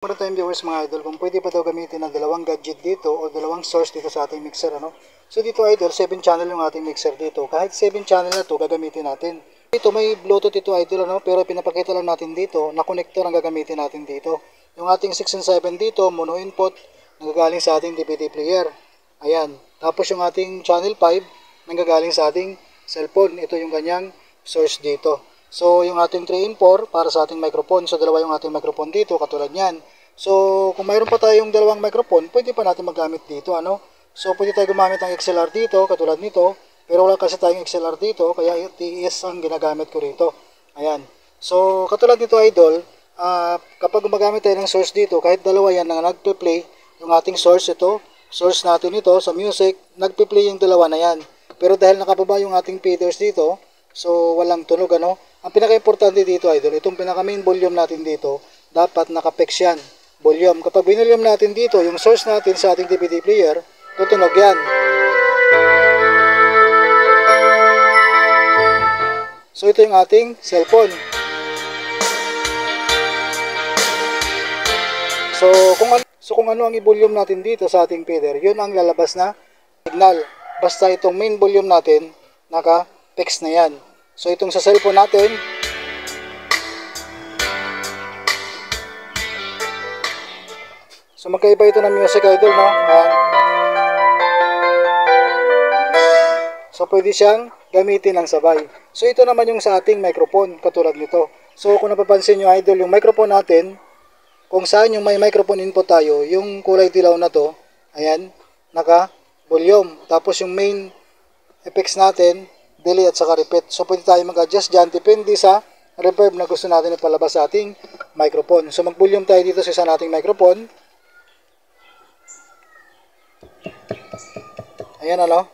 Meron tayong viewers mga idol kung pwede pa daw gamitin ng dalawang gadget dito o dalawang source dito sa ating mixer, ano. So dito idol, 7 channel yung ating mixer dito. Kahit 7 channel na to gagamitin natin. Dito may Bluetooth ito idol, ano, pero pinapakita lang natin dito na connector ang gagamitin natin dito. Yung ating 6 and 7 dito, mono input, nanggagaling sa ating DVD player. Ayan. Tapos yung ating channel 5, nanggagaling sa ating cellphone. Ito yung ganyang source dito. So, yung ating 3 in 4 para sa ating microphone. So, dalawa yung ating microphone dito, katulad yan. So, kung mayroon pa tayong dalawang microphone, pwede pa natin magamit dito, ano? So, pwede tayo gumamit ng XLR dito, katulad nito. Pero wala kasi tayong XLR dito, kaya TES ang ginagamit ko rito. Ayan. So, katulad nito, idol, kapag gumagamit tayo ng source dito, kahit dalawa yan na nagpe-play, yung ating source ito, source natin ito sa music, nagpe-play yung dalawa na yan. Pero dahil nakababa yung ating faders dito, so walang tunog, ano? Ang pinaka-importante dito, idol, itong pinaka-main volume natin dito, dapat naka-pex yan, volume. Kapag binolium natin dito, yung source natin sa ating DVD player, tutunog yan. So, ito yung ating cellphone. So, kung ano ang i-volume natin dito sa ating fader, yun ang lalabas na signal. Basta itong main volume natin, naka-pex na yan. So, itong sa cellphone natin, so magkaiba ito ng music, idol, no? So, pwede siyang gamitin ng sabay. So, ito naman yung sa ating microphone, katulad nito. So, kung napapansin nyo, idol, yung microphone natin, kung saan yung may microphone input tayo, yung kulay dilaw na to, ayan, naka-volume. Tapos yung main effects natin, delay at saka repeat. So, pwede tayo mag-adjust dyan, depende sa reverb na gusto natin ipalabas sa ating microphone. So, mag-volume tayo dito sa isa nating microphone. Ayan, ano.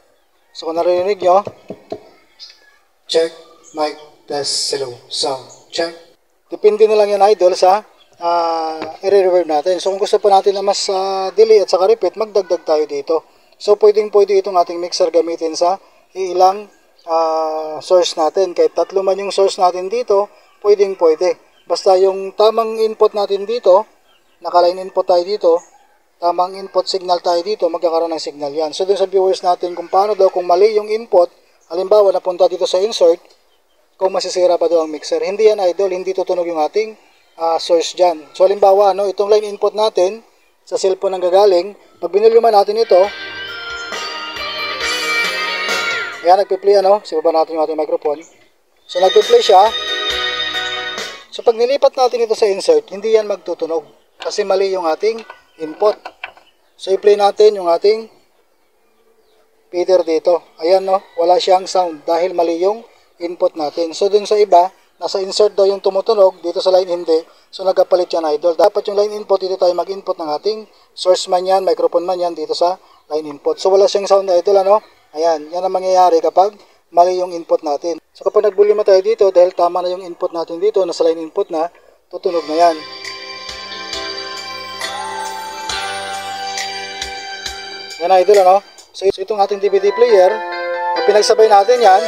So, kung narinig nyo, check, mic, test, hello, sound, check. Depende na lang yan, idol, sa i-reverb natin. So, kung gusto pa natin na mas delay at saka repeat, magdagdag tayo dito. So, pwede itong ating mixer gamitin sa ilang source natin. Kahit tatlo man yung source natin dito, pwede. Basta yung tamang input natin dito, naka-line input tayo dito, tamang input signal tayo dito, magkakaroon ng signal yan. So, dun sa viewers natin kung paano daw, kung mali yung input, halimbawa, napunta dito sa insert, kung masisira pa daw ang mixer. Hindi yan, idol, hindi tutunog yung ating source dyan. So, halimbawa, no, itong line input natin, sa cellphone ang gagaling, pag binuluman natin ito, ayan, nagpi-play, ano, sibaba natin yung ating microphone. So, nagpi-play siya. So, pag nilipat natin ito sa insert, hindi yan magtutunog. Kasi mali yung ating input. So, i-play natin yung ating fader dito. Ayan, no, wala siyang sound dahil mali yung input natin. So, dun sa iba, nasa insert daw yung tumutunog, dito sa line hindi. So, nagkapalit yan, idol. Dapat yung line input, dito tayo mag-input ng ating source man yan, microphone man yan, dito sa line input. So, wala siyang sound, idol, ano. Ayan, yan ang mangyayari kapag mali yung input natin. So, kapag nag-volume tayo dito, dahil tama na yung input natin dito, nasa line input na, tutunog na yan. Yan, idol, ano? So, itong ating DVD player, pag pinagsabay natin yan,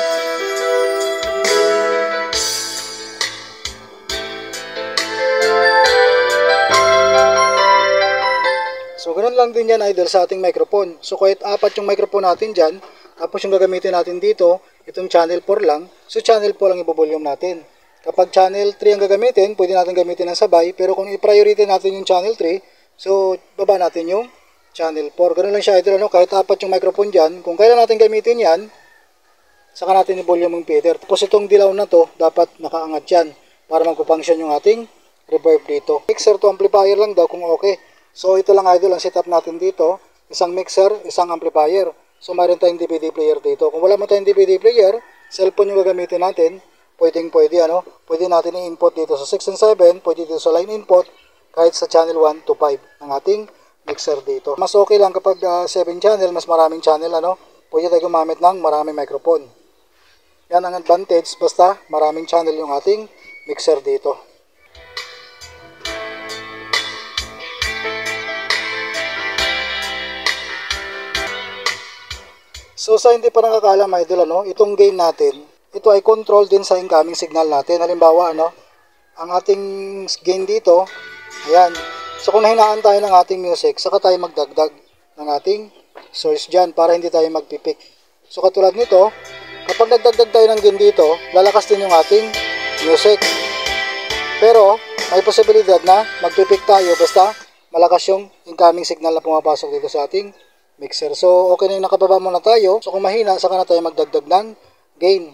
so, ganun lang din yan, idol, sa ating microphone. So, kahit apat yung microphone natin dyan, tapos yung gagamitin natin dito, itong channel 4 lang, so channel 4 lang i-volume natin. Kapag channel 3 ang gagamitin, pwede natin gamitin ng sabay, pero kung i-priority natin yung channel 3, so baba natin yung channel 4. Ganun lang siya, idol, ano? Kahit apat yung microphone dyan, kung kailan natin gamitin yan, saka natin i-volume yung fader. Tapos itong dilaw na to, dapat nakaangat yan, para magpupunction yung ating reverb dito. Mixer to amplifier lang daw kung okay. So, ito lang, idol, ang setup natin dito. Isang mixer, isang amplifier. So, mayroon tayong DVD player dito. Kung wala mo tayong DVD player, cellphone yung gagamitin natin, pwede, ano? Pwede natin i-input dito sa 6 and 7, pwede dito sa line input, kahit sa channel 1 to 5 ng ating mixer dito. Mas okay lang kapag 7 channel, mas maraming channel, ano? Pwede tayo gumamit ng maraming microphone. Yan ang advantage, basta maraming channel yung ating mixer dito. So, sa hindi pa nakakaalam, idol, ano, itong gain natin, ito ay control din sa incoming signal natin. Halimbawa, ano, ang ating gain dito, ayan, So kung nahinaan tayo ng ating music, saka tayo magdagdag ng ating source dyan para hindi tayo magpipik. So katulad nito, kapag nagdagdag tayo ng gain dito, lalakas din yung ating music. Pero may posibilidad na magpipik tayo basta malakas yung incoming signal na pumapasok dito sa ating mixer. So okay na yung nakababa muna tayo. So kung mahina, saka na tayo magdagdag ng gain.